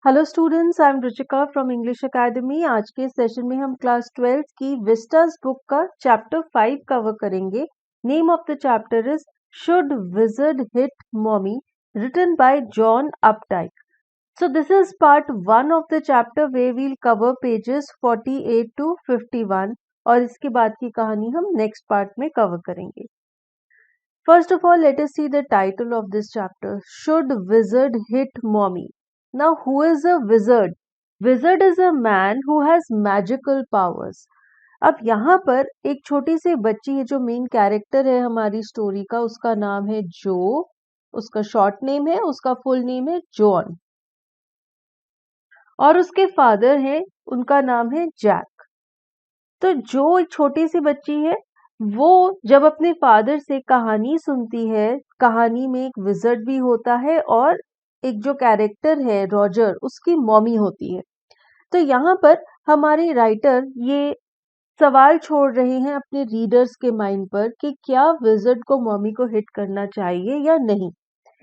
Hello students, I am Ruchika from English academy. आज के session में हम क्लास 12 की विस्टास बुक का चैप्टर 5 कवर करेंगे। Name of the chapter is should wizard hit mommy, written by John Updike. So this is part 1 of the chapter where we'll cover pages 48 to 51 और इसके बाद की कहानी हम नेक्स्ट पार्ट में cover करेंगे। First of all, let us see the title of this chapter. Should wizard hit mommy? Now, who is a wizard? Wizard is a man who has magical powers. अब यहाँ पर एक छोटी सी बच्ची है जो मेन कैरेक्टर है हमारी स्टोरी का, उसका नाम है जो, उसका शॉर्ट नेम है, उसका फुल नेम है जॉन, और उसके फादर है, उनका नाम है जैक। तो जो एक छोटी सी बच्ची है वो जब अपने फादर से कहानी सुनती है, कहानी में एक विजर्ड भी होता है और एक जो कैरेक्टर है रॉजर, उसकी मॉमी होती है। तो यहाँ पर हमारे राइटर ये सवाल छोड़ रहे हैं अपने रीडर्स के माइंड पर कि क्या विजर्ड को मॉमी को हिट करना चाहिए या नहीं।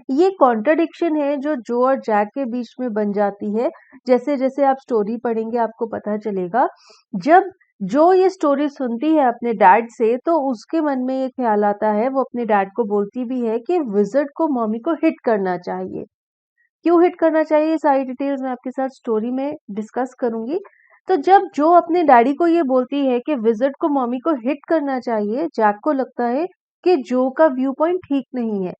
ये कॉन्ट्रडिक्शन है जो और जैक के बीच में बन जाती है। जैसे जैसे आप स्टोरी पढ़ेंगे आपको पता चलेगा। जब जो ये स्टोरी सुनती है अपने डैड से तो उसके मन में ये ख्याल आता है, वो अपने डैड को बोलती भी है कि विजर्ड को मॉमी को हिट करना चाहिए। क्यों हिट करना चाहिए, सारी डिटेल्स मैं आपके साथ स्टोरी में डिस्कस करूंगी। तो जब जो अपने डैडी को ये बोलती है कि विजर्ड को मॉमी को हिट करना चाहिए, जैक को लगता है कि जो का व्यू पॉइंट ठीक नहीं है,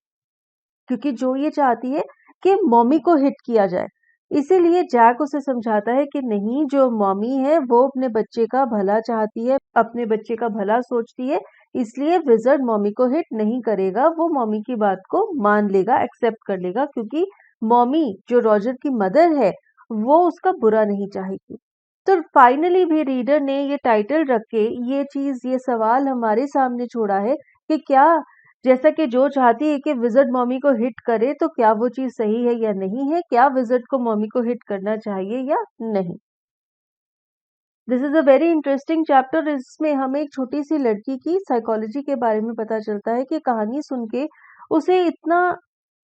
क्योंकि जो ये चाहती है कि मॉमी को हिट किया जाए। इसीलिए जैक उसे समझाता है कि नहीं, जो मॉमी है वो अपने बच्चे का भला चाहती है, अपने बच्चे का भला सोचती है, इसलिए विजर्ड मॉमी को हिट नहीं करेगा, वो मॉमी की बात को मान लेगा, एक्सेप्ट कर लेगा, क्योंकि मॉमी जो रॉजर की मदर है वो उसका बुरा नहीं चाहेगी। तो फाइनली भी रीडर ने ये टाइटल रख के ये सवाल हमारे सामने छोड़ा है कि क्या, जैसा कि जो चाहती है कि विजर्ड मॉमी को हिट करे, तो क्या वो चीज सही है या नहीं है, क्या विजर्ड को मॉमी को हिट करना चाहिए या नहीं। This is a very interesting chapter. इसमें हमें एक छोटी सी लड़की की साइकोलॉजी के बारे में पता चलता है कि कहानी सुन के उसे इतना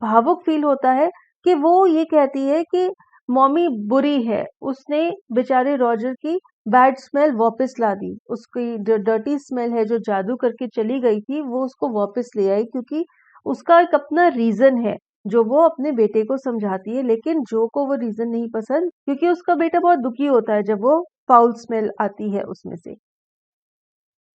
भावुक फील होता है कि वो ये कहती है कि मॉमी बुरी है, उसने बेचारे रॉजर की बैड स्मेल वापस ला दी, उसकी जो डर्टी स्मेल है जो जादू करके चली गई थी वो उसको वापस ले आई, क्योंकि उसका एक अपना रीजन है जो वो अपने बेटे को समझाती है। लेकिन जो को वो रीजन नहीं पसंद, क्योंकि उसका बेटा बहुत दुखी होता है जब वो फाउल स्मेल आती है उसमें से,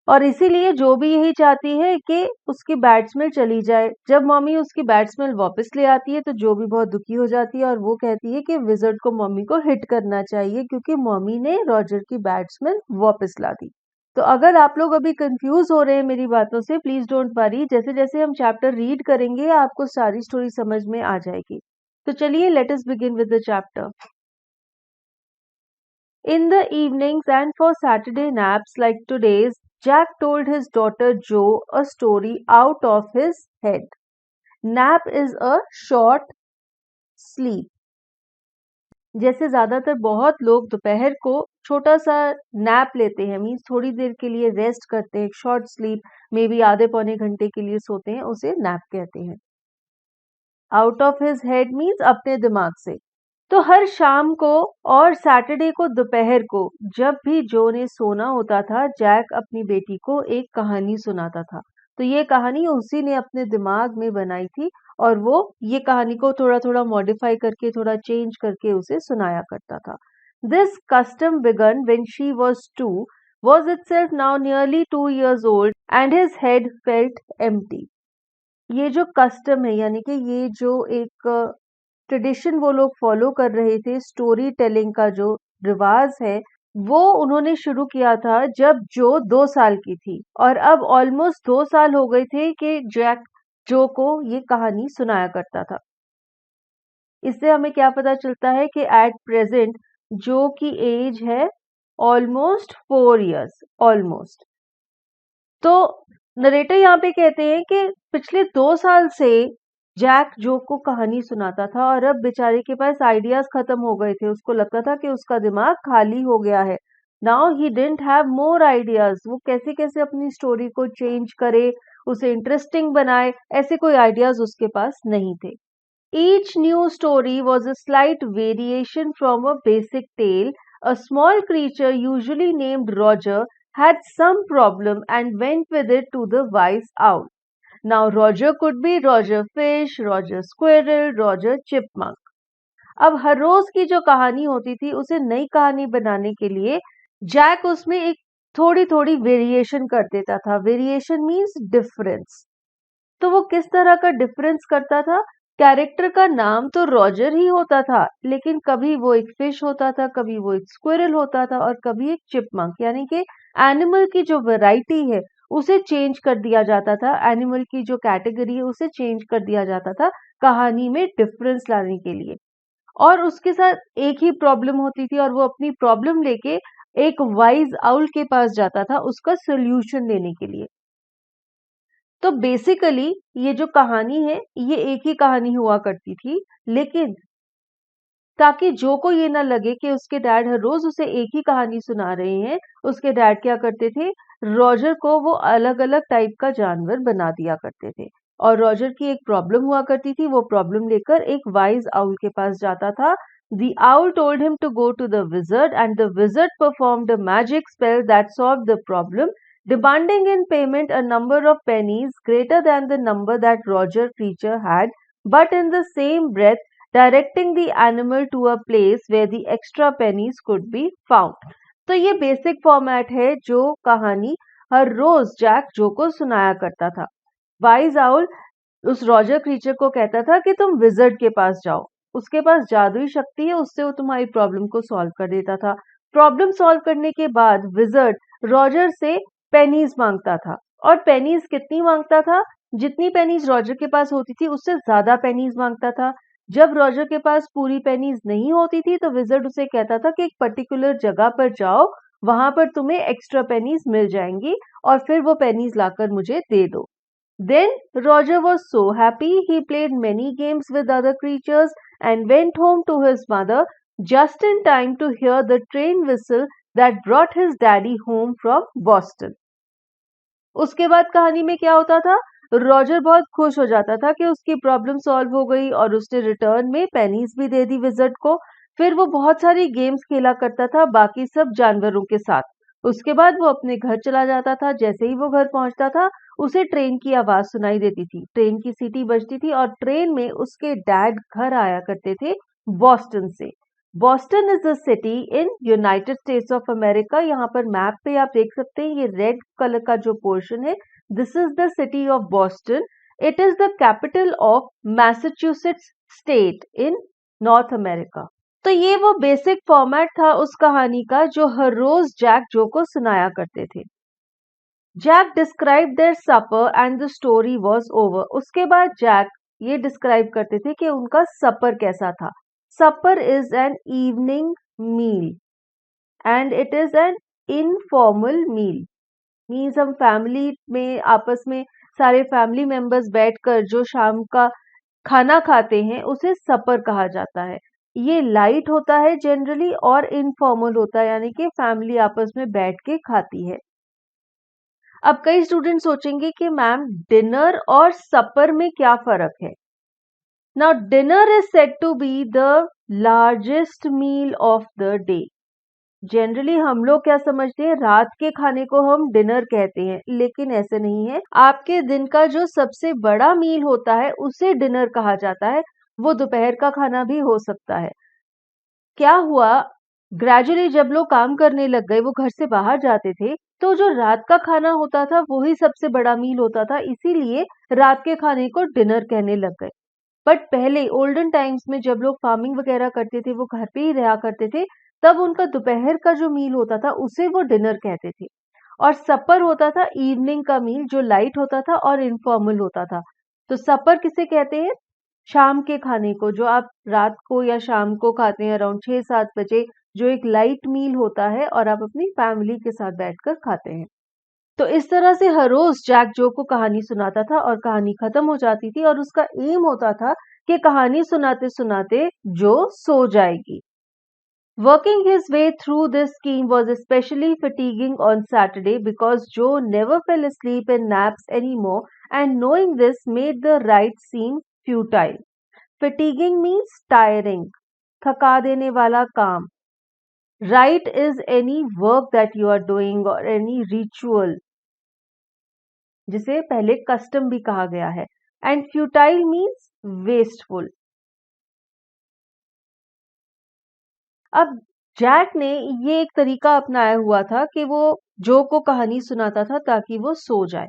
और इसीलिए जो भी यही चाहती है कि उसकी बैड स्मेल चली जाए। जब मॉमी उसकी बैड स्मेल वापस ले आती है तो जो भी बहुत दुखी हो जाती है और वो कहती है कि विजर्ड को मॉमी को हिट करना चाहिए क्योंकि मॉमी ने रॉजर की बैड स्मेल वापस ला दी। तो अगर आप लोग अभी कंफ्यूज हो रहे हैं मेरी बातों से, प्लीज डोंट वरी, जैसे जैसे हम चैप्टर रीड करेंगे आपको सारी स्टोरी समझ में आ जाएगी। तो चलिए let us begin with the chapter. In the evenings and for Saturday naps like today's, Jack told his daughter Jo a story out of his head. Nap is a short sleep. जैसे ज्यादातर बहुत लोग दोपहर को छोटा सा nap लेते हैं, मीन्स थोड़ी देर के लिए रेस्ट करते हैं, शॉर्ट स्लीप, मे बी आधे पौने घंटे के लिए सोते हैं, उसे नैप कहते हैं। Out of his head means अपने दिमाग से। तो हर शाम को और सैटरडे को दोपहर को जब भी जो ने सोना होता था, जैक अपनी बेटी को एक कहानी सुनाता था। तो ये कहानी उसी ने अपने दिमाग में बनाई थी और वो ये कहानी को थोड़ा थोड़ा मॉडिफाई करके, थोड़ा चेंज करके उसे सुनाया करता था। This custom began when she was 2, was itself now nearly 2 years old and his head felt empty. ये जो कस्टम है, यानी कि ये जो एक ट्रेडिशन वो लोग फॉलो कर रहे थे, स्टोरी टेलिंग का जो रिवाज है, वो उन्होंने शुरू किया था जब जो 2 साल की थी, और अब ऑलमोस्ट 2 साल हो गए थे कि जैक जो को ये कहानी सुनाया करता था। इससे हमें क्या पता चलता है कि एट प्रेजेंट जो की एज है ऑलमोस्ट 4 years, ऑलमोस्ट। तो नरेटर यहाँ पे कहते हैं कि पिछले 2 साल से जैक जो को कहानी सुनाता था और अब बेचारे के पास आइडियाज खत्म हो गए थे, उसको लगता था कि उसका दिमाग खाली हो गया है। Now he didn't have more ideas, वो कैसे कैसे अपनी स्टोरी को चेंज करे, उसे इंटरेस्टिंग बनाए, ऐसे कोई आइडियाज उसके पास नहीं थे। Each new story was a slight variation from a basic tale. A small creature, usually named Roger, had some problem and went with it to the wise owl. Now Roger could be Roger Fish, Roger Squirrel, Roger Chipmunk. अब हर रोज की जो कहानी होती थी उसे नई कहानी बनाने के लिए जैक उसमें एक थोड़ी थोड़ी वेरिएशन कर देता था। Variation means difference. तो वो किस तरह का डिफरेंस करता था? कैरेक्टर का नाम तो रॉजर ही होता था, लेकिन कभी वो एक फिश होता था, कभी वो एक स्क्विरल होता था और कभी एक चिपमंक, यानी कि एनिमल की जो वैरायटी है उसे चेंज कर दिया जाता था। एनिमल की जो कैटेगरी है उसे चेंज कर दिया जाता था कहानी में डिफरेंस लाने के लिए। और उसके साथ एक ही प्रॉब्लम होती थी और वो अपनी प्रॉब्लम लेके एक वाइज आउल के पास जाता था उसका सोल्यूशन देने के लिए। तो बेसिकली ये जो कहानी है ये एक ही कहानी हुआ करती थी, लेकिन ताकि जो को ये ना लगे कि उसके डैड हर रोज उसे एक ही कहानी सुना रहे हैं, उसके डैड क्या करते थे, रॉजर को वो अलग अलग टाइप का जानवर बना दिया करते थे। और रॉजर की एक प्रॉब्लम हुआ करती थी, वो प्रॉब्लम लेकर एक वाइज आउल के पास जाता था। The owl told him to go to the wizard, and the wizard performed a magic spell that solved the problem, demanding in payment a number of pennies greater than the number that Roger creature had, but in the same breath directing the animal to a place where the extra pennies could be found. तो ये basic format है जो कहानी हर रोज Jack जो को सुनाया करता था। वाइज आउल उस रॉजर क्रीचर को कहता था कि तुम विजर्ड के पास जाओ, उसके पास जादुई शक्ति है, उससे वो तुम्हारी प्रॉब्लम को सॉल्व कर देता था। प्रॉब्लम सॉल्व करने के बाद विजर्ड रॉजर से पेनीज मांगता था, और पेनीज कितनी मांगता था? जितनी पेनीज रॉजर के पास होती थी उससे ज्यादा पेनीज मांगता था। जब रॉजर के पास पूरी पेनीज नहीं होती थी तो विजर्ड उसे कहता था कि एक पर्टिकुलर जगह पर जाओ, वहां पर तुम्हें एक्स्ट्रा पेनीज मिल जाएंगी और फिर वो पेनीज लाकर मुझे दे दो। Then Roger was so happy he played many games with other creatures and went home to his mother just in time to hear the train whistle that brought his daddy home from Boston. उसके बाद कहानी में क्या होता था? Roger बहुत खुश हो जाता था कि उसकी प्रॉब्लम सॉल्व हो गई और उसने रिटर्न में पेनीज भी दे दी विजर्ड को। फिर वो बहुत सारी गेम्स खेला करता था बाकी सब जानवरों के साथ। उसके बाद वो अपने घर चला जाता था। जैसे ही वो घर पहुंचता था उसे ट्रेन की आवाज सुनाई देती थी, ट्रेन की सीटी बजती थी और ट्रेन में उसके डैड घर आया करते थे बॉस्टन से। Boston is the city in United states of America. यहाँ पर मैप पे आप देख सकते हैं ये रेड कलर का जो पोर्शन है, this is the city of Boston. It is the capital of Massachusetts state in north America. तो ये वो बेसिक फॉर्मेट था उस कहानी का जो हर रोज जैक जो को सुनाया करते थे। Jack describe their supper and the story was over. उसके बाद जैक ये डिस्क्राइब करते थे कि उनका सपर कैसा था। Supper is an evening meal and it is an informal meal. Means हम फैमिली में आपस में सारे फैमिली मेंबर्स बैठकर जो शाम का खाना खाते हैं उसे सपर कहा जाता है। ये लाइट होता है जनरली और इनफॉर्मल होता है, यानी कि फैमिली आपस में बैठ के खाती है। अब कई स्टूडेंट सोचेंगे कि मैम डिनर और सपर में क्या फर्क है? Now dinner is said to be the largest meal of the day. Generally हम लोग क्या समझते हैं, रात के खाने को हम डिनर कहते हैं, लेकिन ऐसे नहीं है। आपके दिन का जो सबसे बड़ा मील होता है उसे डिनर कहा जाता है। वो दोपहर का खाना भी हो सकता है। क्या हुआ, ग्रेजुअली जब लोग काम करने लग गए, वो घर से बाहर जाते थे, तो जो रात का खाना होता था वही सबसे बड़ा मील होता था, इसीलिए रात के खाने को डिनर कहने लग गए। बट पहले ओल्डन टाइम्स में जब लोग फार्मिंग वगैरह करते थे, वो घर पे ही रहा करते थे, तब उनका दोपहर का जो मील होता था उसे वो डिनर कहते थे। और सपर होता था इवनिंग का मील, जो लाइट होता था और इनफॉर्मल होता था। तो सपर किसे कहते हैं? शाम के खाने को, जो आप रात को या शाम को खाते हैं अराउंड 6-7 बजे, जो एक लाइट मील होता है और आप अपनी फैमिली के साथ बैठकर खाते हैं। तो इस तरह से हर रोज जैक जो को कहानी सुनाता था और कहानी खत्म हो जाती थी और उसका एम होता था कि कहानी सुनाते सुनाते जो सो जाएगी। Working his way through this scheme was especially fatiguing on Saturday because Joe never fell asleep in naps anymore, and knowing this made the ride seem futile. Fatiguing means tiring, थका देने वाला काम. Rite is any work that you are doing or any ritual, जिसे पहले custom भी कहा गया है. And futile means wasteful. अब जैक ने ये एक तरीका अपनाया हुआ था कि वो जो को कहानी सुनाता था ताकि वो सो जाए,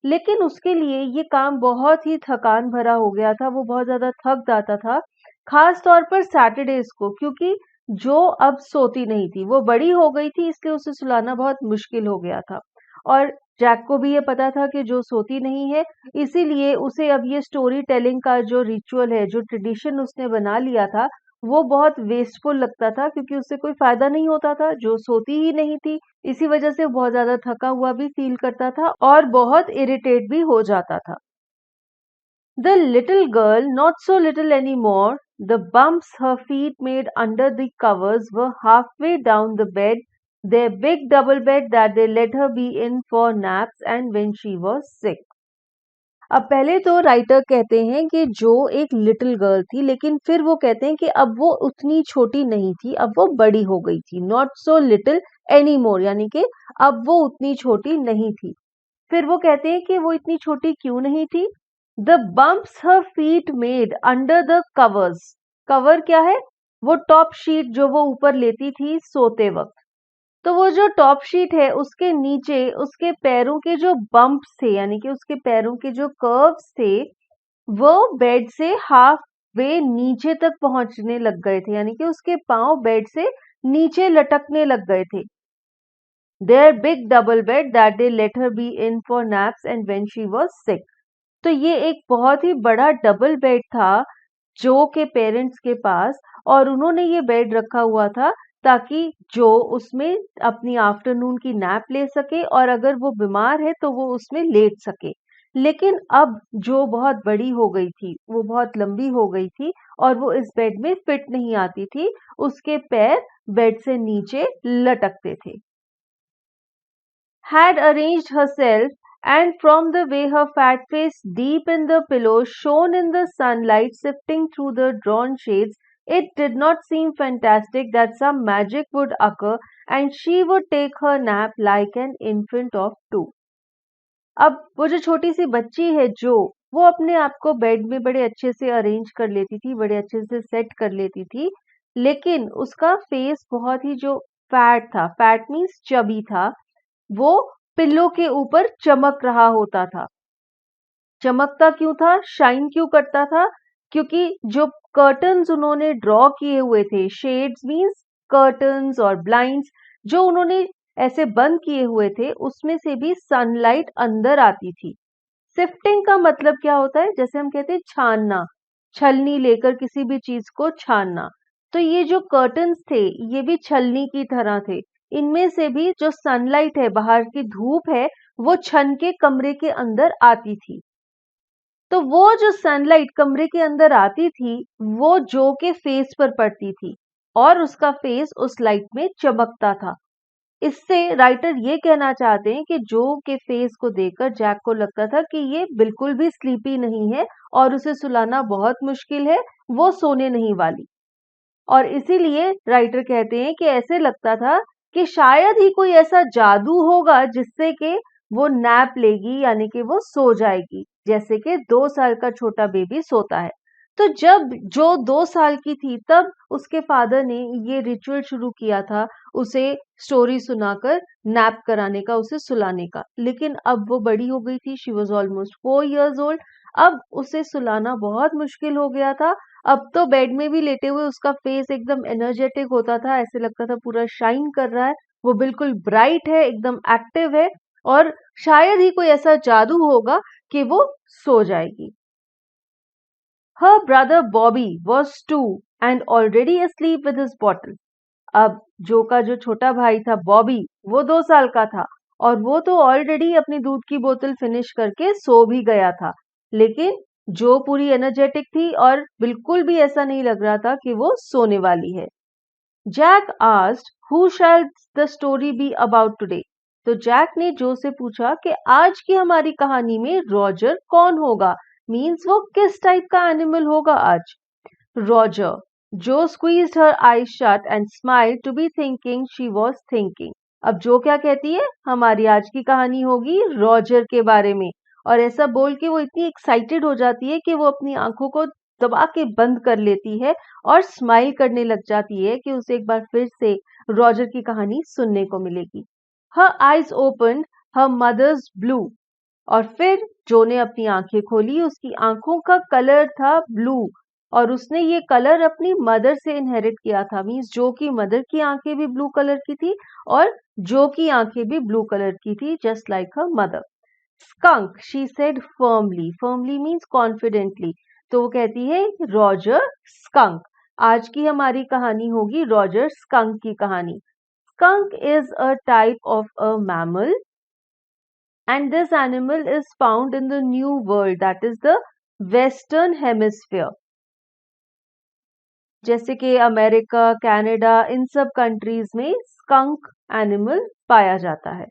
लेकिन उसके लिए ये काम बहुत ही थकान भरा हो गया था. वो बहुत ज्यादा थक जाता था, खास तौर पर सैटरडेज को, क्योंकि जो अब सोती नहीं थी, वो बड़ी हो गई थी, इसलिए उसे सुलाना बहुत मुश्किल हो गया था. और जैक को भी ये पता था कि जो सोती नहीं है, इसीलिए उसे अब ये स्टोरी टेलिंग का जो रिचुअल है, जो ट्रेडिशन उसने बना लिया था, वो बहुत वेस्टफुल लगता था, क्योंकि उससे कोई फायदा नहीं होता था, जो सोती ही नहीं थी. इसी वजह से वो बहुत ज्यादा थका हुआ भी फील करता था और बहुत इरिटेट भी हो जाता था. The little girl, not so little anymore, the bumps her feet made under the covers were halfway down the bed, their big double bed that they let her be in for naps and when she was sick. अब पहले तो writer कहते हैं कि जो एक little girl थी, लेकिन फिर वो कहते हैं कि अब वो उतनी छोटी नहीं थी, अब वो बड़ी हो गई थी. Not so little any more, यानी कि अब वो उतनी छोटी नहीं थी. फिर वो कहते हैं कि वो इतनी छोटी क्यों नहीं थी. The bumps her feet made under the covers. Cover क्या है? वो टॉप शीट जो वो ऊपर लेती थी सोते वक्त. तो वो जो टॉप शीट है उसके नीचे उसके पैरों के जो बम्प्स थे, यानी कि उसके पैरों के जो कर्व्स थे, वो बेड से हाफ वे नीचे तक पहुंचने लग गए थे, यानी कि उसके पांव बेड से नीचे लटकने लग गए थे. Their big double bed that they let her be in for naps and when she was sick. तो ये एक बहुत ही बड़ा डबल बेड था जो के पेरेंट्स के पास, और उन्होंने ये बेड रखा हुआ था ताकि जो उसमें अपनी आफ्टरनून की नैप ले सके, और अगर वो बीमार है तो वो उसमें लेट सके. लेकिन अब जो बहुत बड़ी हो गई थी, वो बहुत लंबी हो गई थी और वो इस बेड में फिट नहीं आती थी. उसके पैर बेड से नीचे लटकते थे. Had arranged herself, and from the way her fat face deep in the pillow shone in the sunlight sifting through the drawn shades, it did not seem fantastic that some magic would occur and she would take her nap like an infant of 2. अब वो जो छोटी सी बच्ची है जो, वो अपने आप को बेड में बड़े अच्छे से अरेंज कर लेती थी, बड़े अच्छे से सेट कर लेती थी, लेकिन उसका फेस बहुत ही जो फैट था, फैट मीन्स चबी था, वो पिल्लो के ऊपर चमक रहा होता था. चमकता क्यों था, शाइन क्यों करता था? क्योंकि जो कर्टन्स उन्होंने ड्रॉ किए हुए थे, शेड्स मीन्स कर्टन्स और ब्लाइंड्स, जो उन्होंने ऐसे बंद किए हुए थे, उसमें से भी सनलाइट अंदर आती थी. सिफ्टिंग का मतलब क्या होता है? जैसे हम कहते हैं छानना, छलनी लेकर किसी भी चीज को छानना. तो ये जो कर्टन्स थे, ये भी छलनी की तरह थे. इनमें से भी जो सनलाइट है, बाहर की धूप है, वो छन के कमरे के अंदर आती थी. तो वो जो सनलाइट कमरे के अंदर आती थी, वो जो के फेस पर पड़ती थी और उसका फेस उस लाइट में चमकता था. इससे राइटर ये कहना चाहते हैं कि जो के फेस को देखकर जैक को लगता था कि ये बिल्कुल भी स्लीपी नहीं है और उसे सुलाना बहुत मुश्किल है, वो सोने नहीं वाली. और इसीलिए राइटर कहते हैं कि ऐसे लगता था कि शायद ही कोई ऐसा जादू होगा जिससे कि वो नैप लेगी, यानी कि वो सो जाएगी, जैसे कि 2 साल का छोटा बेबी सोता है. तो जब जो 2 साल की थी, तब उसके फादर ने ये रिचुअल शुरू किया था, उसे स्टोरी सुनाकर नैप कराने का, उसे सुलाने का. लेकिन अब वो बड़ी हो गई थी, she was almost 4 years old. अब उसे सुलाना बहुत मुश्किल हो गया था. अब तो बेड में भी लेटे हुए उसका फेस एकदम एनर्जेटिक होता था, ऐसे लगता था पूरा शाइन कर रहा है, वो बिल्कुल ब्राइट है, एकदम एक्टिव है, और शायद ही कोई ऐसा जादू होगा कि वो सो जाएगी. Her brother Bobby was 2 and already asleep with his bottle. अब जो का जो छोटा भाई था बॉबी, वो 2 साल का था और वो तो ऑलरेडी अपनी दूध की बोतल फिनिश करके सो भी गया था. लेकिन जो पूरी एनर्जेटिक थी और बिल्कुल भी ऐसा नहीं लग रहा था कि वो सोने वाली है. Jack asked, who shall the story be about today? तो जैक ने जो से पूछा कि आज की हमारी कहानी में रॉजर कौन होगा, मीन्स वो किस टाइप का एनिमल होगा आज। Roger, Jo squeezed her eyes shut and smiled to be thinking she was thinking. अब जो क्या कहती है, हमारी आज की कहानी होगी रॉजर के बारे में, और ऐसा बोल के वो इतनी एक्साइटेड हो जाती है कि वो अपनी आंखों को दबा के बंद कर लेती है और स्माइल करने लग जाती है कि उसे एक बार फिर से रॉजर की कहानी सुनने को मिलेगी। Her eyes opened, her mother's blue. और फिर जो ने अपनी आंखें खोली, उसकी आंखों का कलर था ब्लू, और उसने ये कलर अपनी मदर से इनहेरिट किया था। मीन्स जो की मदर की आंखें भी ब्लू कलर की थी और जो की आंखें भी ब्लू कलर की थी, just like her mother. Skunk, she said firmly. Firmly means confidently. तो वो कहती है रॉजर स्कंक। आज की हमारी कहानी होगी रॉजर स्कंक की कहानी। Skunk is a type of a mammal, and this animal is found in the New World, that is the Western Hemisphere. जैसे कि अमेरिका, कनाडा, इन सब कंट्रीज में skunk एनिमल पाया जाता है।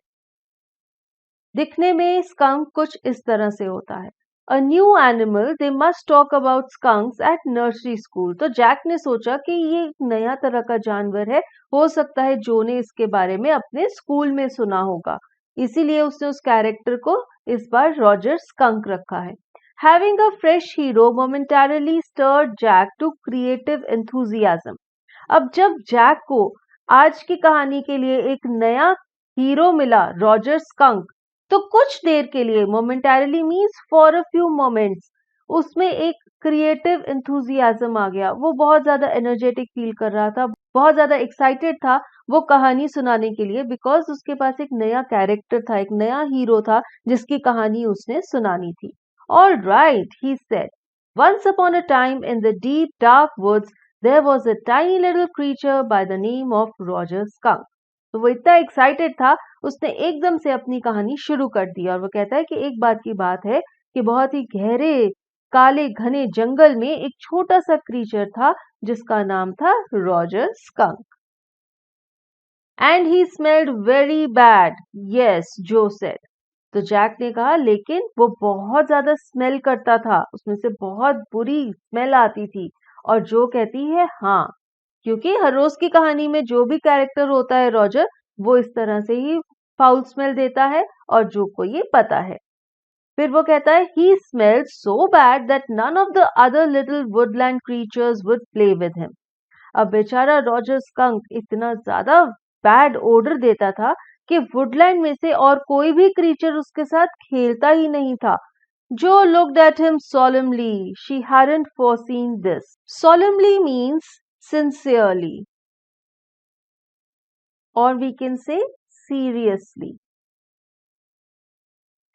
दिखने में skunk कुछ इस तरह से होता है। A new animal, they must talk about skunks at nursery school. तो जैक ने सोचा कि ये एक नया तरह का जानवर है, हो सकता है जो ने इसके बारे में अपने स्कूल में सुना होगा, इसीलिए उसने उस कैरेक्टर को इस बार रॉजर स्कंक रखा है। Having a fresh hero momentarily stirred Jack to creative enthusiasm. अब जब जैक को आज की कहानी के लिए एक नया हीरो मिला, रॉजर स्कंक, तो कुछ देर के लिए, momentarily means for a few moments, उसमें एक क्रिएटिव एंथुजियाज्म आ गया। वो बहुत ज्यादा एनर्जेटिक फील कर रहा था, बहुत ज्यादा एक्साइटेड था वो कहानी सुनाने के लिए, बिकॉज उसके पास एक नया कैरेक्टर था, एक नया हीरो था जिसकी कहानी उसने सुनानी थी। All right, he said, once upon a time in the deep dark woods there was a tiny little creature by the name of Roger Skunk. तो वो इतना एक्साइटेड था, उसने एकदम से अपनी कहानी शुरू कर दी, और वो कहता है कि एक बार की बात है कि बहुत ही गहरे काले घने जंगल में एक छोटा सा क्रीचर था जिसका नाम था Roger skunk. And he smelled very bad, yes, जो सेड। तो जैक ने कहा लेकिन वो बहुत ज्यादा स्मेल करता था, उसमें से बहुत बुरी स्मेल आती थी। और जो कहती है हाँ, क्योंकि हर रोज की कहानी में जो भी कैरेक्टर होता है रॉजर, वो इस तरह से ही फाउल स्मेल देता है और जो को ये पता है। फिर वो कहता है he smelled so bad that none of the other little woodland creatures would play with him. अब बेचारा रॉजर स्कंक इतना ज्यादा बैड ओडर देता था कि वुडलैंड में से और कोई भी क्रीचर उसके साथ खेलता ही नहीं था। जो looked at him solemnly, she hadn't foreseen this. Solemnly means sincerely, or we can say seriously.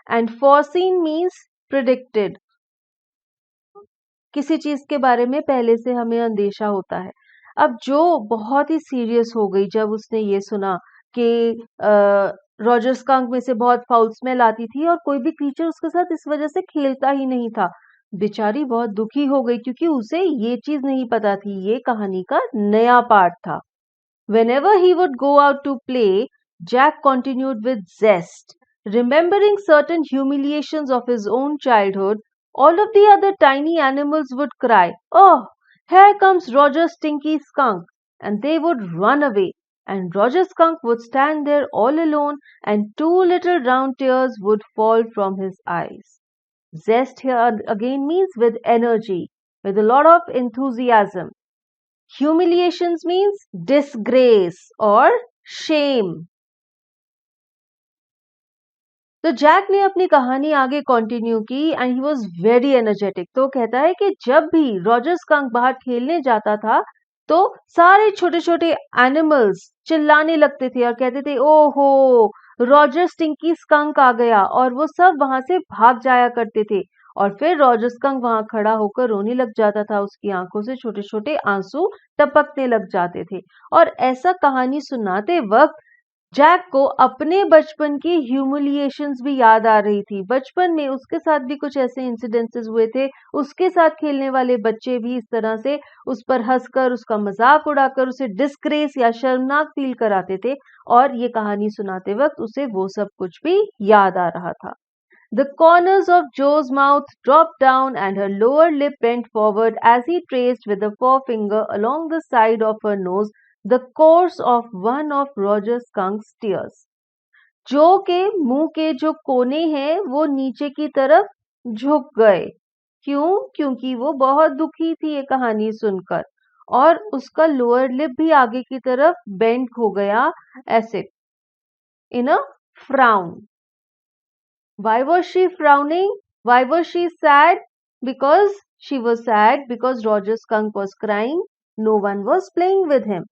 And foreseen means predicted. किसी चीज के बारे में पहले से हमें अंदेशा होता है। अब जो बहुत ही सीरियस हो गई जब उसने ये सुना कि रॉजर स्कंक में से बहुत फाउल स्मेल आती थी और कोई भी क्रीचर उसके साथ इस वजह से खेलता ही नहीं था। बेचारी बहुत दुखी हो गई क्योंकि उसे ये चीज नहीं पता थी, ये कहानी का नया पार्ट था। Whenever he would go out to play, Jack continued with zest. Remembering certain humiliations of his own childhood, all of the other tiny animals would cry, "Oh, here comes Roger Stinky Skunk!" And they would run away. And Roger Skunk would stand there all alone, and two little round tears would fall from his eyes. Zest here again means with energy, with a lot of enthusiasm. Humiliations means disgrace or shame. तो Jack ने अपनी कहानी आगे continue की and he was very energetic. तो कहता है कि जब भी रॉजर स्कंक बाहर खेलने जाता था तो सारे छोटे छोटे एनिमल्स चिल्लाने लगते थे और कहते थे ओहो रॉजर स्टिंकी स्कंक आ गया, और वो सब वहां से भाग जाया करते थे। और फिर रॉजर स्कंक वहां खड़ा होकर रोने लग जाता था, उसकी आंखों से छोटे छोटे आंसू टपकने लग जाते थे। और ऐसा कहानी सुनाते वक्त जैक को अपने बचपन की ह्यूमिलिएशंस भी याद आ रही थी। बचपन में उसके साथ भी कुछ ऐसे इंसिडेंसेस हुए थे, उसके साथ खेलने वाले बच्चे भी इस तरह से उस पर हंसकर, उसका मजाक उड़ाकर उसे डिस्ग्रेस या शर्मनाक फील कराते थे, और ये कहानी सुनाते वक्त उसे वो सब कुछ भी याद आ रहा था। The corners of Joe's mouth dropped down and her lower lip bent forward as he traced with a forefinger along the side of her nose the course of one of Roger Skunk's tears. जो के मुंह के जो कोने हैं वो नीचे की तरफ झुक गए। क्यों? क्योंकि वो बहुत दुखी थी ये कहानी सुनकर और उसका लोअर लिप भी आगे की तरफ बेंड हो गया ऐसे in a frown. Why was she frowning? Why was she sad? Because she was sad because Roger Skunk was crying. No one was playing with him.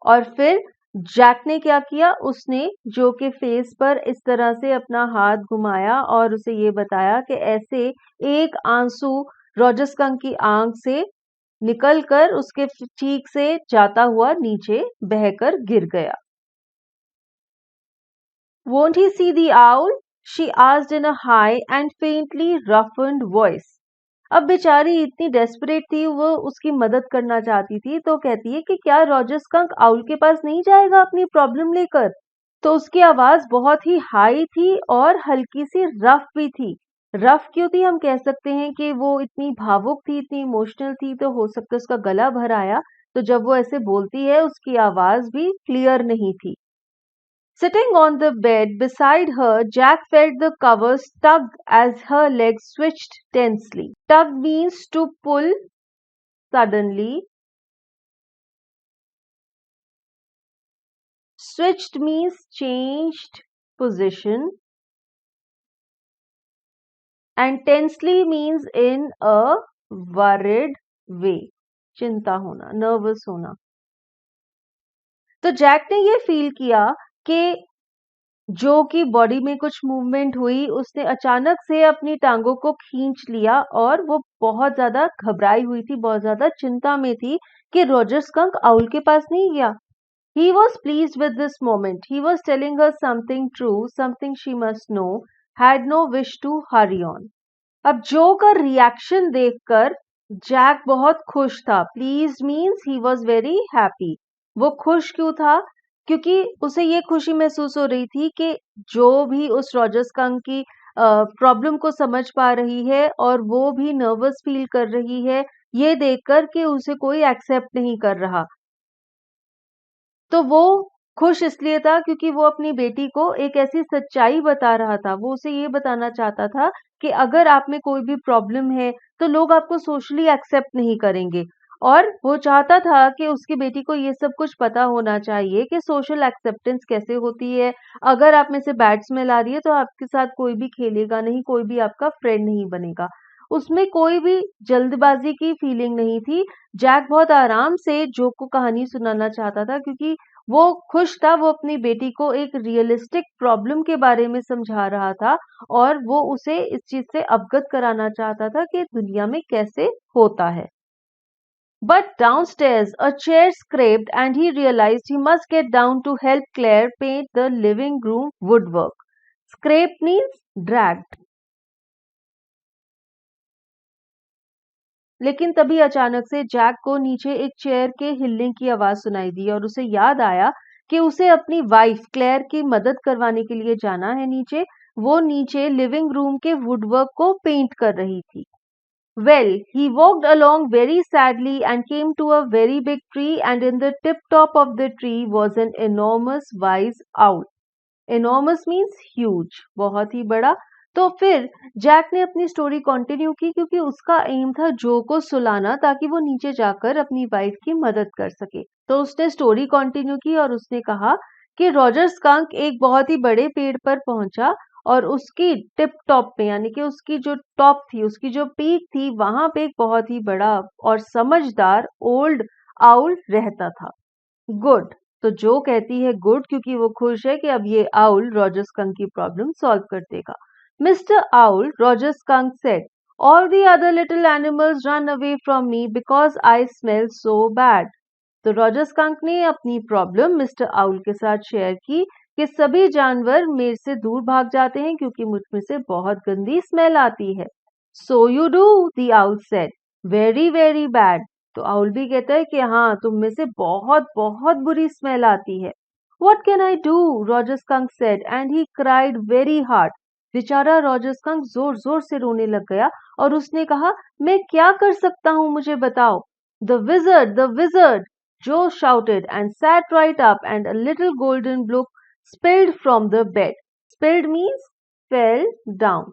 और फिर जैक ने क्या किया? उसने जो के फेस पर इस तरह से अपना हाथ घुमाया और उसे ये बताया कि ऐसे एक आंसू रॉजर स्कंक की आंख से निकलकर उसके चीक से जाता हुआ नीचे बहकर गिर गया। Won't he see the owl? She asked in a high and faintly roughened voice. अब बेचारी इतनी डेस्परेट थी, वो उसकी मदद करना चाहती थी, तो कहती है कि क्या रॉजर स्कंक आउल के पास नहीं जाएगा अपनी प्रॉब्लम लेकर? तो उसकी आवाज बहुत ही हाई थी और हल्की सी रफ भी थी। रफ क्यों थी? हम कह सकते हैं कि वो इतनी भावुक थी, इतनी इमोशनल थी, तो हो सकता है उसका गला भर आया। तो जब वो ऐसे बोलती है उसकी आवाज भी क्लियर नहीं थी। Sitting on the bed beside her, Jack felt the covers tug as her legs switched tensely. Tug means to pull suddenly. Switched means changed position. And tensely means in a worried way. चिंता होना, nervous होना। तो Jack ने ये feel किया कि जो की बॉडी में कुछ मूवमेंट हुई, उसने अचानक से अपनी टांगों को खींच लिया और वो बहुत ज्यादा घबराई हुई थी, बहुत ज्यादा चिंता में थी कि रॉजर स्कंक आउल के पास नहीं गया। He was pleased with this moment. He was telling her something true, something she must know, had no wish to hurry on. अब जो का रिएक्शन देखकर जैक बहुत खुश था। Pleased means he was very happy. वो खुश क्यों था? क्योंकि उसे ये खुशी महसूस हो रही थी कि जो भी उस रॉजर स्कंक की प्रॉब्लम को समझ पा रही है और वो भी नर्वस फील कर रही है, ये देखकर कि उसे कोई एक्सेप्ट नहीं कर रहा। तो वो खुश इसलिए था क्योंकि वो अपनी बेटी को एक ऐसी सच्चाई बता रहा था। वो उसे ये बताना चाहता था कि अगर आप में कोई भी प्रॉब्लम है तो लोग आपको सोशली एक्सेप्ट नहीं करेंगे। और वो चाहता था कि उसकी बेटी को ये सब कुछ पता होना चाहिए कि सोशल एक्सेप्टेंस कैसे होती है। अगर आप में से बैड स्मेल आ रही है तो आपके साथ कोई भी खेलेगा नहीं, कोई भी आपका फ्रेंड नहीं बनेगा। उसमें कोई भी जल्दबाजी की फीलिंग नहीं थी। जैक बहुत आराम से जो को कहानी सुनाना चाहता था क्योंकि वो खुश था, वो अपनी बेटी को एक रियलिस्टिक प्रॉब्लम के बारे में समझा रहा था और वो उसे इस चीज से अवगत कराना चाहता था कि दुनिया में कैसे होता है। But downstairs, a chair scraped and he realized he must get down to help Claire paint the living room woodwork. Scrape means dragged. लेकिन तभी अचानक से जैक को नीचे एक चेयर के हिलने की आवाज सुनाई दी और उसे याद आया कि उसे अपनी वाइफ क्लेयर की मदद करवाने के लिए जाना है नीचे। वो नीचे लिविंग रूम के वुडवर्क को पेंट कर रही थी। Well, he walked along very sadly and came to a very big tree, and in the tip top of the tree was an enormous wise owl. Enormous means huge, बहुत ही बड़ा। तो फिर Jack ने अपनी story continue की क्योंकि उसका M था जो को सुलाना ताकि वो नीचे जाकर अपनी वाइफ की मदद कर सके। तो उसने स्टोरी कंटिन्यू की और उसने कहा कि रॉजर स्कंक एक बहुत ही बड़े पेड़ पर पहुंचा और उसकी टिप टॉप पे यानी कि उसकी जो टॉप थी, उसकी जो पीक थी, वहां पे एक बहुत ही बड़ा और समझदार ओल्ड आउल रहता था। गुड। तो जो कहती है गुड क्योंकि वो खुश है कि अब ये आउल रॉजर स्कंक की प्रॉब्लम सॉल्व कर देगा। Mr. Owl, Roger Skunk said, all the other little animals run away from me because I smell so bad. तो रॉजर स्कंक ने अपनी प्रॉब्लम मिस्टर आउल के साथ शेयर की कि सभी जानवर मेरे से दूर भाग जाते हैं क्योंकि मुझ में से बहुत गंदी स्मेल आती है। So you do, the owl said. Very, very bad. तो आउल भी कहता है कि हाँ, तुम में से बहुत बहुत बुरी स्मेल आती है। What can I do? Roger Skunk said, and he cried very hard. बेचारा रॉजर स्कंक जोर जोर से रोने लग गया और उसने कहा, मैं क्या कर सकता हूँ, मुझे बताओ। द विजर्ड, जो shouted and sat right up, and a little golden block spilled from the bed. Spilled means fell down.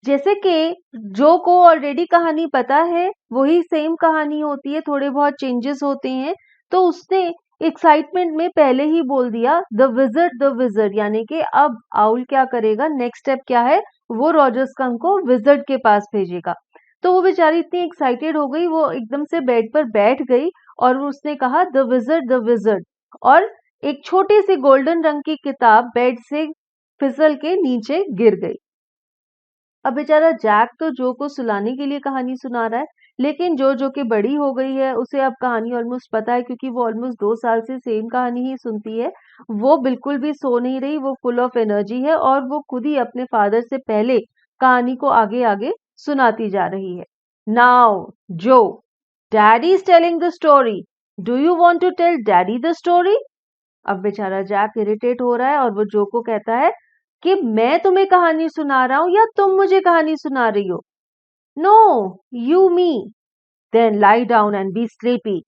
जैसे कि जो को ऑलरेडी कहानी पता है वही सेम कहानी होती है, थोड़े बहुत चेंजेस होते हैं, तो उसने एक्साइटमेंट में पहले ही बोल दिया द विजर्ड, यानी कि अब आउल क्या करेगा, नेक्स्ट स्टेप क्या है, वो रॉजर स्कंक को विजर्ड के पास भेजेगा। तो वो बेचारी इतनी एक्साइटेड हो गई, वो एकदम से बेड पर बैठ गई और उसने कहा द विजर्ड, और एक छोटी सी गोल्डन रंग की किताब बेड से फिसल के नीचे गिर गई। अब बेचारा जैक तो जो को सुलाने के लिए कहानी सुना रहा है, लेकिन जो कि बड़ी हो गई है, उसे अब कहानी ऑलमोस्ट पता है, क्योंकि वो ऑलमोस्ट 2 साल से सेम कहानी ही सुनती है। वो बिल्कुल भी सो नहीं रही, वो फुल ऑफ एनर्जी है और वो खुद ही अपने फादर से पहले कहानी को आगे आगे सुनाती जा रही है। Now Jo, daddy is telling the story, do you want to tell daddy the story. अब बेचारा जैक इरिटेट हो रहा है और वो जो को कहता है कि मैं तुम्हें कहानी सुना रहा हूं या तुम मुझे कहानी सुना रही हो। No, you me, then lie down and be sleepy.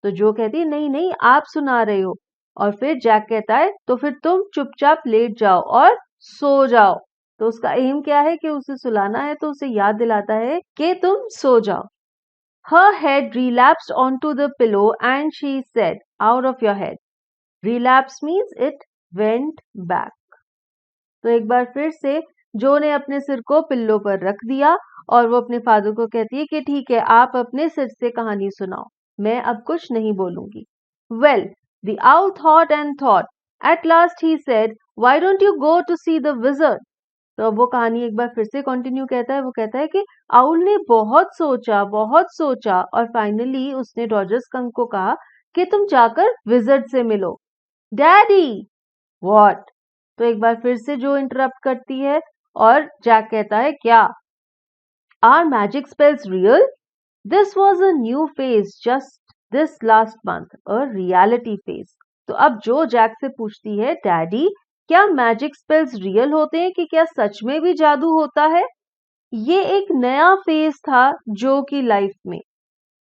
तो जो कहती है नहीं नहीं आप सुना रहे हो, और फिर जैक कहता है तो फिर तुम चुपचाप लेट जाओ और सो जाओ। तो उसका एम क्या है कि उसे सुलाना है, तो उसे याद दिलाता है कि तुम सो जाओ। Her head relapsed onto the pillow and she said, out of your head. Relapse means it went back. तो एक बार फिर से जो ने अपने सिर को पिल्लो पर रख दिया और वो अपने फादर को कहती है कि ठीक है, आप अपने सिर से कहानी सुनाओ, मैं अब कुछ नहीं बोलूंगी। Well, the owl thought and thought, at last he said, why don't you go to see the wizard. तो अब वो कहानी एक बार फिर से कंटिन्यू कहता है, वो कहता है कि आउल ने बहुत सोचा और फाइनली उसने रॉजर स्कंक को कहा कि तुम जाकर विजर्ड से मिलो। Daddy, what. तो एक बार फिर से जो इंटरप्ट करती है और जैक कहता है, क्या? Are magic spells real? This was a new phase just this last month, a reality phase. तो अब जो जैक से पूछती है, डैडी क्या मैजिक स्पेल्स रियल होते हैं, कि क्या सच में भी जादू होता है? ये एक नया फेज था जो की लाइफ में।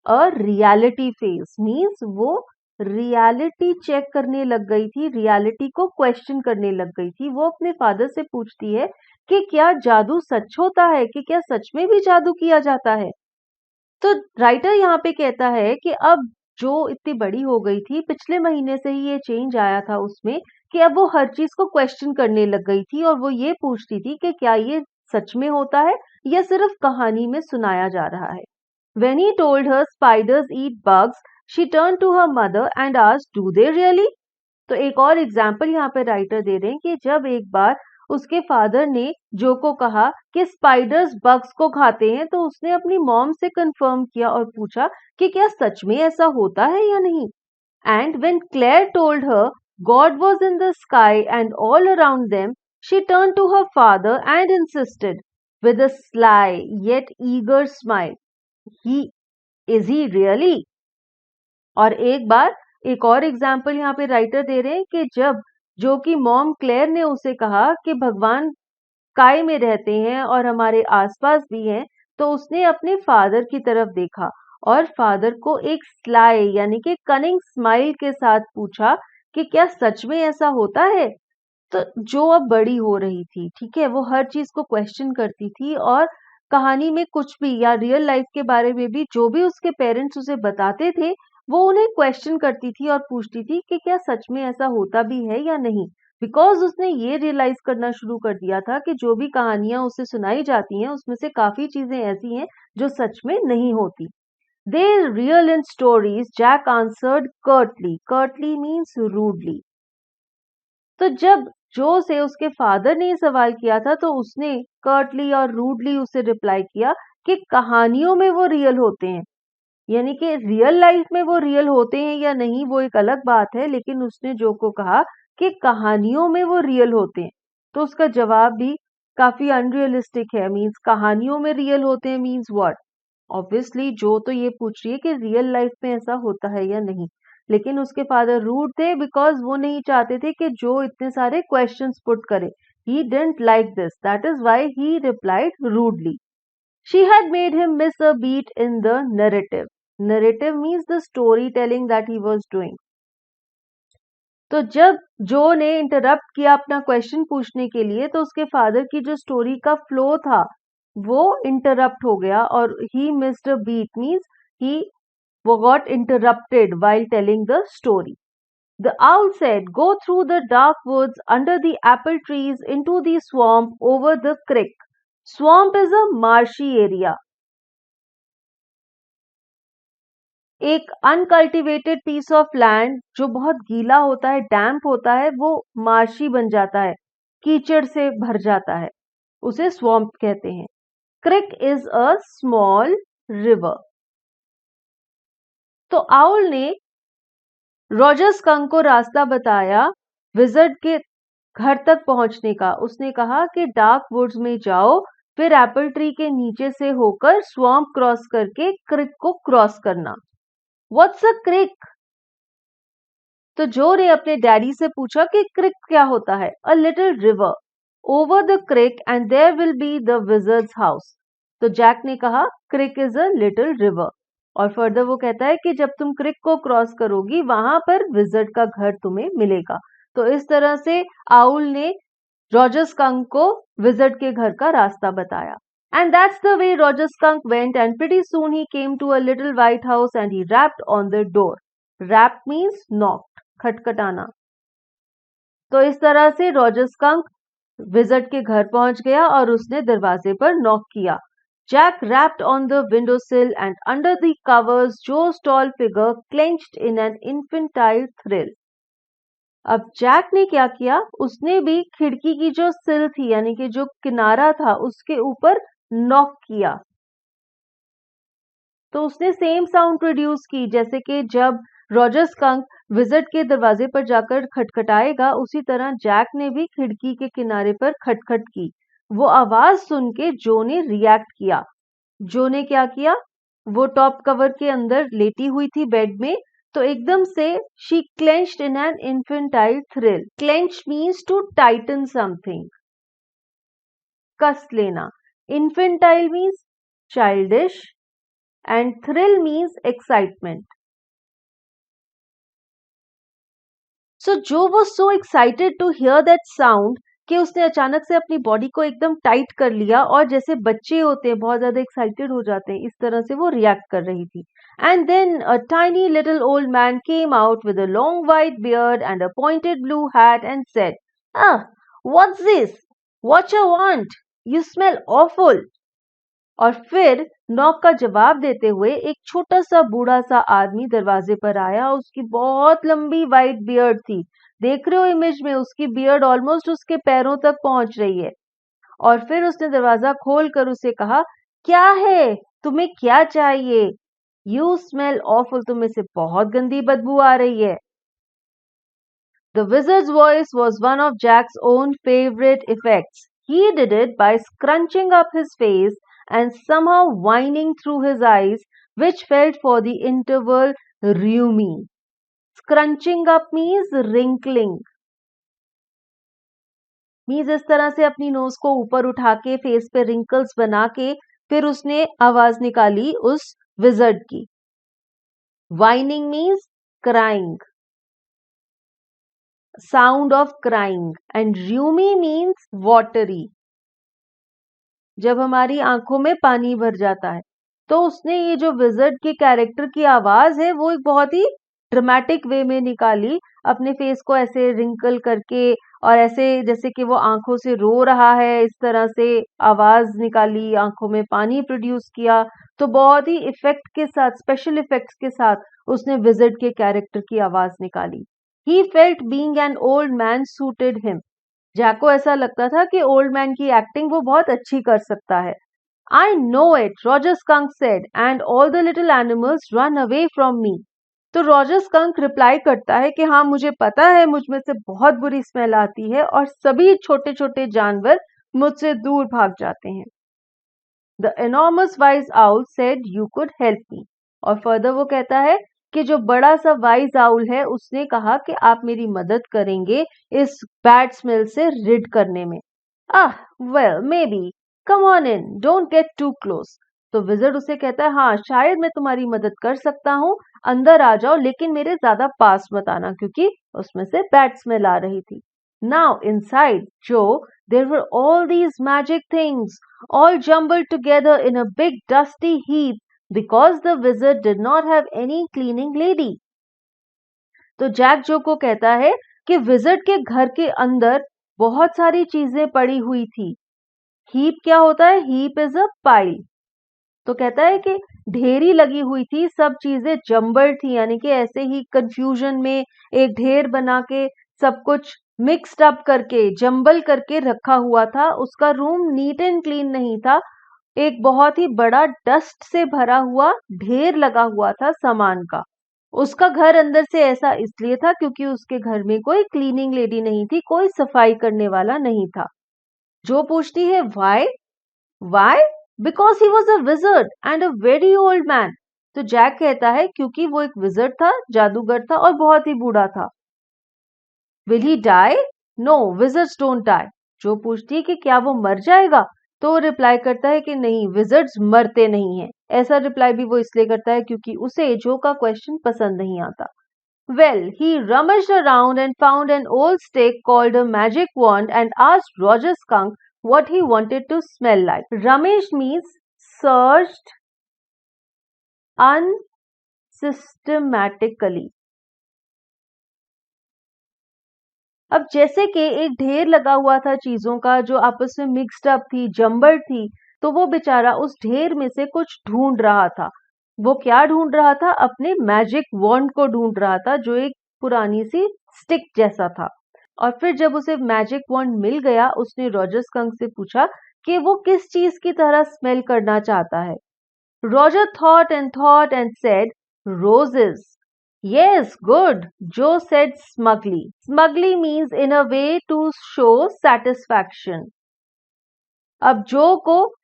अ रियलिटी फेज मीन्स वो रियलिटी चेक करने लग गई थी, रियलिटी को क्वेश्चन करने लग गई थी। वो अपने फादर से पूछती है कि क्या जादू सच होता है, कि क्या सच में भी जादू किया जाता है। तो राइटर यहाँ पे कहता है कि अब जो इतनी बड़ी हो गई थी, पिछले महीने से ही ये चेंज आया था उसमें, कि अब वो हर चीज को क्वेश्चन करने लग गई थी और वो ये पूछती थी कि क्या ये सच में होता है या सिर्फ कहानी में सुनाया जा रहा है। When he told her spiders eat bugs, she turned to her mother and asked, "Do they really?" तो एक और एग्जाम्पल यहाँ पे राइटर दे रहे हैं कि जब एक बार उसके फादर ने जो को कहा कि स्पाइडर्स बग्स को खाते हैं, तो उसने अपनी मॉम से कंफर्म किया और पूछा कि क्या सच में ऐसा होता है या नहीं। And when Clare told her God was in the sky and all around them, she turn to her father and insisted with a sly yet eager smile, is he really. और एक बार एक और एग्जाम्पल यहाँ पे writer दे रहे हैं कि जब जो की मॉम क्लेयर ने उसे कहा कि भगवान स्काई में रहते हैं और हमारे आसपास भी हैं, तो उसने अपने फादर की तरफ देखा और फादर को एक स्लाई यानी कि कनिंग स्माइल के साथ पूछा कि क्या सच में ऐसा होता है। तो जो अब बड़ी हो रही थी, ठीक है, वो हर चीज को क्वेश्चन करती थी और कहानी में कुछ भी या रियल लाइफ के बारे में भी जो भी उसके पेरेंट्स उसे बताते थे, वो उन्हें क्वेश्चन करती थी और पूछती थी कि क्या सच में ऐसा होता भी है या नहीं। बिकॉज उसने ये रियलाइज करना शुरू कर दिया था कि जो भी कहानियां उसे सुनाई जाती हैं उसमें से काफी चीजें ऐसी हैं जो सच में नहीं होती। They real in stories, Jack answered curtly. Curtly means rudely. तो जब जो से उसके फादर ने ये सवाल किया था, तो उसने कर्टली और रूडली उसे रिप्लाई किया कि कहानियों में वो रियल होते हैं, यानी कि रियल लाइफ में वो रियल होते हैं या नहीं वो एक अलग बात है, लेकिन उसने जो को कहा कि कहानियों में वो रियल होते हैं, तो उसका जवाब भी काफी अनरियलिस्टिक है। मींस कहानियों में रियल होते हैं मींस व्हाट। ऑब्वियसली जो तो ये पूछ रही है कि रियल लाइफ में ऐसा होता है या नहीं, लेकिन उसके फादर रूड थे बिकॉज वो नहीं चाहते थे कि जो इतने सारे क्वेश्चंस पुट करे He didn't like this. That is why he replied rudely. She had made him miss a beat in the narrative. Narrative means the storytelling that he was doing. तो जब जो ने इंटरप्ट किया अपना question पूछने के लिए, तो उसके फादर की जो स्टोरी का फ्लो था वो इंटरप्ट हो गया और he missed a beat means he got interrupted while telling the story. The owl said, "Go through the dark woods under the apple trees into the swamp over the creek." Swamp is a marshy area. एक uncultivated piece of land जो बहुत गीला होता है, डैम्प होता है, वो marshy बन जाता है, कीचड़ से भर जाता है, उसे स्वैम्प कहते हैं. क्रिक इज अ स्मॉल रिवर. तो आउल ने रॉजर स्कंक को रास्ता बताया विजर्ड के घर तक पहुंचने का. उसने कहा कि डार्क वुड्स में जाओ, फिर एप्पल ट्री के नीचे से होकर स्वैम्प क्रॉस करके क्रिक को क्रॉस करना. व्हाट्स अ क्रिक? तो जो ने अपने डैडी से पूछा कि क्रिक क्या होता है. A little river over the creek and there will be the wizard's house. तो जैक ने कहा creek is a little river. और फर्दर वो कहता है कि जब तुम क्रिक को क्रॉस करोगी वहां पर विजर्ड का घर तुम्हें मिलेगा. तो इस तरह से आउल ने रॉजर स्कंक को विजर्ड के घर का रास्ता बताया. And that's the way Roger Skunk went, and pretty soon he came to a little white house and he rapped on the door. Rap means knocked, खटखटाना. तो इस तरह से रॉजर स्कंक विजर्ड के घर पहुंच गया और उसने दरवाजे पर नॉक किया. Jack rapped on the windowsill and under the covers Joe's tall figure clenched in an infantile thrill. अब जैक ने क्या किया, उसने भी खिड़की की जो सिल थी यानी कि जो किनारा था उसके ऊपर नॉक किया. तो उसने सेम साउंड प्रोड्यूस की जैसे कि जब रॉजर स्कंक विजर्ड के दरवाजे पर जाकर खटखटाएगा, उसी तरह जैक ने भी खिड़की के किनारे पर खटखट की. वो आवाज सुन के जो ने रिएक्ट किया. जो ने क्या किया, वो टॉप कवर के अंदर लेटी हुई थी बेड में, तो एकदम से she clenched in an infantile thrill. Clench means to tighten something, कस लेना. Infantile means childish and thrill means excitement. So Joe was so excited to hear that sound कि उसने अचानक से अपनी बॉडी को एकदम टाइट कर लिया और जैसे बच्चे होते हैं बहुत ज्यादा एक्साइटेड हो जाते हैं, इस तरह से वो रिएक्ट कर रही थी. And then a tiny little old man came out with a long white beard and a pointed blue hat and said, "Ah, what's this? What you want? You smell awful." और फिर knock का जवाब देते हुए एक छोटा सा बूढ़ा सा आदमी दरवाजे पर आया. उसकी बहुत लंबी वाइट बियर्ड थी. देख रहे हो इमेज में, उसकी बियर्ड ऑलमोस्ट उसके पैरों तक पहुंच रही है. और फिर उसने दरवाजा खोल कर उसे कहा, क्या है, तुम्हें क्या चाहिए? यू स्मेल ऑफुल, तुम्हें से बहुत गंदी बदबू आ रही है. The wizard's voice was one of Jack's own favorite effects. He did it by scrunching up his face and somehow whining through his eyes, which felt for the interval rheumy. Scrunching up means wrinkling. means इस तरह से अपनी knows को ऊपर उठा के face पे wrinkles बना के फिर उसने आवाज निकाली उस विजर्ड की. Whining means crying. Sound of crying. And rheumy means watery. जब हमारी आंखों में पानी भर जाता है. तो उसने ये जो विजर्ड के कैरेक्टर की आवाज है वो एक बहुत ही ड्रामेटिक वे में निकाली, अपने फेस को ऐसे रिंकल करके और ऐसे जैसे कि वो आंखों से रो रहा है, इस तरह से आवाज निकाली, आंखों में पानी प्रोड्यूस किया. तो बहुत ही इफेक्ट के साथ, स्पेशल इफेक्ट्स के साथ उसने विजर्ड के कैरेक्टर की आवाज निकाली. He felt being an old man suited him. Jack को ऐसा लगता था कि ओल्ड मैन की एक्टिंग वो बहुत अच्छी कर सकता है. I know it, Roger Skunk said, and all the little animals run away from me. तो रॉजर स्कंक रिप्लाई करता है कि हाँ मुझे पता है मुझ में से बहुत बुरी स्मेल आती है और सभी छोटे छोटे जानवर मुझसे दूर भाग जाते हैं. The enormous wise owl said you could help me. और फर्दर वो कहता है कि जो बड़ा सा वाइज आउल है उसने कहा कि आप मेरी मदद करेंगे इस बैड स्मेल से रिड करने में. Well maybe, come on in, don't get too close. तो विजर्ड उसे कहता है, हाँ शायद मैं तुम्हारी मदद कर सकता हूँ, अंदर आ जाओ, लेकिन मेरे ज्यादा पास मत आना, क्योंकि उसमें से बैड स्मेल आ रही थी। Now inside Jo there were all these magic things, all jumbled together in a big dusty heap because the wizard did not have any cleaning lady. तो जैक जो को कहता है कि विजर्ड के घर के अंदर बहुत सारी चीजें पड़ी हुई थी। हीप क्या होता है? Heap is a pile. तो कहता है कि ढेरी लगी हुई थी, सब चीजें जम्बल थी, यानी कि ऐसे ही कंफ्यूजन में एक ढेर बना के सब कुछ मिक्स्ड अप करके जंबल करके रखा हुआ था। उसका रूम नीट एंड क्लीन नहीं था, एक बहुत ही बड़ा डस्ट से भरा हुआ ढेर लगा हुआ था सामान का। उसका घर अंदर से ऐसा इसलिए था क्योंकि उसके घर में कोई क्लीनिंग लेडी नहीं थी, कोई सफाई करने वाला नहीं था। जो पूछती है why? Why? Because he was a wizard and a very old man. तो जैक कहता है क्योंकि वो एक विजर्ड था, जादूगर था और बहुत ही बूढ़ा था। Will he die? No, wizards don't die. Jo पूछती है कि क्या वो मर जाएगा, तो वो रिप्लाई करता है कि नहीं, विजर्ड्स मरते नहीं हैं। ऐसा रिप्लाई भी वो इसलिए करता है क्योंकि उसे जो का क्वेश्चन पसंद नहीं आता। Well, he rummaged around and found an old stick called a magic wand and asked Roger Skunk what he wanted to smell like. Rummaged means searched unsystematically. अब जैसे कि एक ढेर लगा हुआ था चीजों का जो आपस में मिक्स्ड अप थी, जम्बल थी, तो वो बेचारा उस ढेर में से कुछ ढूंढ रहा था। वो क्या ढूंढ रहा था? अपने मैजिक वॉन्ड को ढूंढ रहा था, जो एक पुरानी सी स्टिक जैसा था। और फिर जब उसे मैजिक वॉन्ड मिल गया, उसने रॉजर स्कंक से पूछा कि वो किस चीज की तरह स्मेल करना चाहता है। Roger thought and said, roses. Yes, good, Joe said smugly. Smugly means in a way to show satisfaction. अब जो को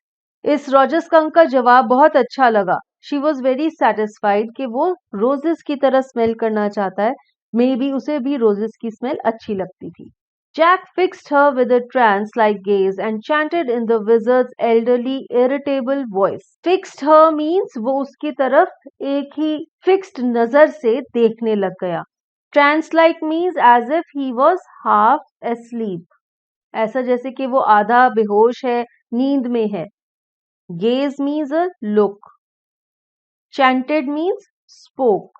इस रॉजर स्कंक का जवाब बहुत अच्छा लगा। शी वॉज वेरी सेटिस्फाइड कि वो रोजेस की तरह स्मेल करना चाहता है। मे बी उसे भी रोजेस की स्मेल अच्छी लगती थी। Jack fixed her with a trance-like gaze and chanted in the wizard's elderly, irritable voice. Fixed her means वो उसकी तरफ एक ही fixed नजर से देखने लग गया. Trance-like means as if he was half asleep. ऐसा जैसे कि वो आधा बेहोश है, नींद में है. Gaze means a look. Chanted means spoke.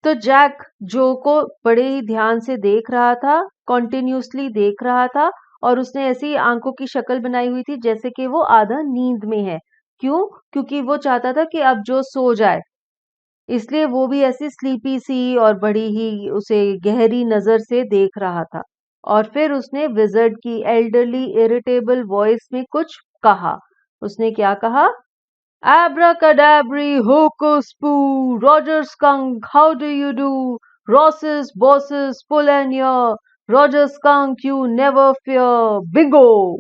तो जैक जो को बड़े ही ध्यान से देख रहा था, कॉन्टिन्यूसली देख रहा था, और उसने ऐसी आंखों की शक्ल बनाई हुई थी जैसे कि वो आधा नींद में है। क्यों? क्योंकि वो चाहता था कि अब जो सो जाए, इसलिए वो भी ऐसी स्लीपी सी और बड़ी ही उसे गहरी नजर से देख रहा था। और फिर उसने विजर्ड की एल्डरली इरिटेबल वॉइस में कुछ कहा। उसने क्या कहा? Abracadabra, hocus poo, Roger Skunk, how do you do? Rosses, bosses, pull and ear, Roger Skunk, you never fear, bingo!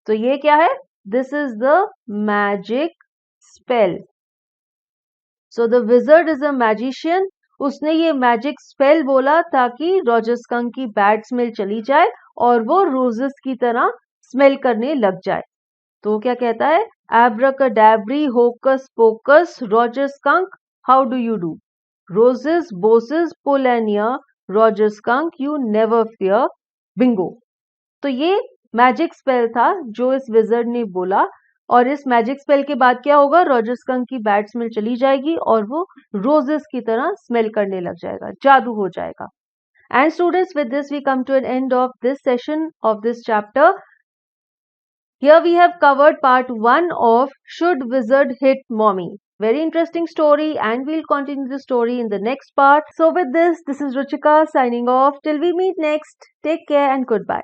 तो ये क्या है? This is the magic spell. So the wizard is a magician. उसने ये magic spell बोला ताकि Roger skunk की bad smell चली जाए और वो रोजेस की तरह स्मेल करने लग जाए। तो क्या कहता है? Abracadabra, hocus pocus, Roger Skunk, how do you do? Roses, bosses, pull and ear, Roger Skunk, you never fear, bingo. तो ये मैजिक स्पेल था जो इस विजर्ड ने बोला, और इस मैजिक स्पेल के बाद क्या होगा? रॉजर स्कंक की बैड स्मेल चली जाएगी और वो रोजेस की तरह स्मेल करने लग जाएगा, जादू हो जाएगा। And students, with this we come to an end of this session of this chapter. Here we have covered part 1 of Should Wizard Hit Mommy? Very interesting story, and we'll continue the story in the next part. So with this is Ruchika signing off. Till we meet next, take care and goodbye.